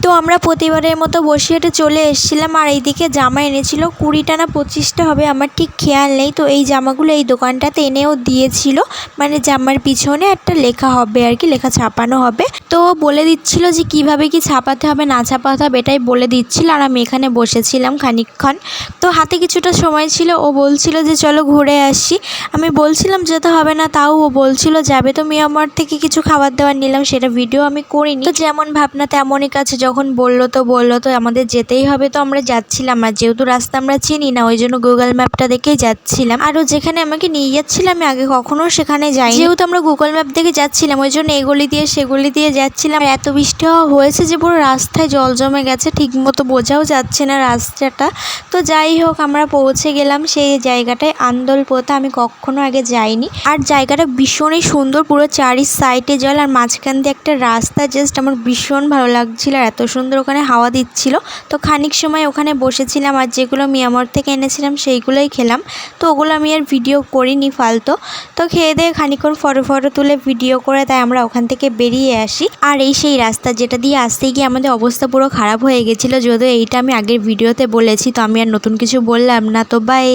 তো আমরা প্রতিবারের মতো বসিরহাটে চলে এসেছিলাম। আর এইদিকে জামা এনেছিল 20টা না 25টা হবে, আমার ঠিক খেয়াল নেই। তো এই জামাগুলো এই দোকানটাতে এনেও দিয়েছিল, মানে জামার পিছনে একটা লেখা হবে আর কি, লেখা ছাপানো হবে। তো বলে দিচ্ছিল যে কিভাবে কি ছাপাতে হবে না ছাপাতে হবে এটাই বলে দিচ্ছিল। আর আমি এখানে বসেছিলাম খানিকক্ষণ। তো হাতে কিছুটা সময় ছিল, ও বলছিল যে চলো ঘুরে আসি। আমি বলছিলাম যেতে হবে না, তাও ও বলছিল যাবে। তো মিয়ানমার থেকে কিছু খাবার দাবার নিলাম, সেটা ভিডিও আমি করিনি। তো যেমন ভাবনা তেমনই কাছে, যখন বললো তো আমাদের যেতেই হবে। তো আমরা যাচ্ছিলাম, আর যেহেতু রাস্তা আমরা চিনি না ওই জন্য গুগল ম্যাপটা দেখেই যাচ্ছিলাম। আর ও যেখানে আমাকে নিয়ে যাচ্ছিলাম আমি আগে কখনো সেখানে যাই, যেহেতু আমরা গুগল ম্যাপ দেখে যাচ্ছিলাম ওই জন্য এগুলি দিয়ে সেগুলি দিয়ে যাচ্ছিলাম। আর এত বৃষ্টি হয়েছে যে পুরো রাস্তায় জল জমে গেছে, ঠিক মতো বোঝাও যাচ্ছে না রাস্তাটা। তো যাই হোক আমরা পৌঁছে গেলাম সেই জায়গাটায়, আন্দোলপোতা। আমি কখনো আগে যাইনি। আর জায়গাটা ভীষণই সুন্দর, পুরো চারি সাইডে জল আর মাঝখান দিয়ে একটা রাস্তা। জাস্ট আমার ভীষণ ভালো লাগছিল, আর এত সুন্দর ওখানে হাওয়া দিচ্ছিল। তো খানিক সময় ওখানে বসেছিলাম, আর যেগুলো মিয়ানমার থেকে এনেছিলাম সেইগুলোই খেলাম। তো ওগুলো আমি আর ভিডিও করিনি ফালতু। তো খেয়ে দিয়ে খানিকক্ষণ ফটো তুলে ভিডিও করে তাই আমরা ওখান থেকে বেরিয়ে আসি। আর এই সেই রাস্তা যেটা দিয়ে আসতে গিয়ে আমাদের অবস্থা পুরো খারাপ হয়ে গেছিলো, যদিও এইটা আমি আগের ভিডিওতে বলেছি। তো আমি আর নতুন কিছু বললাম না। তো বাই।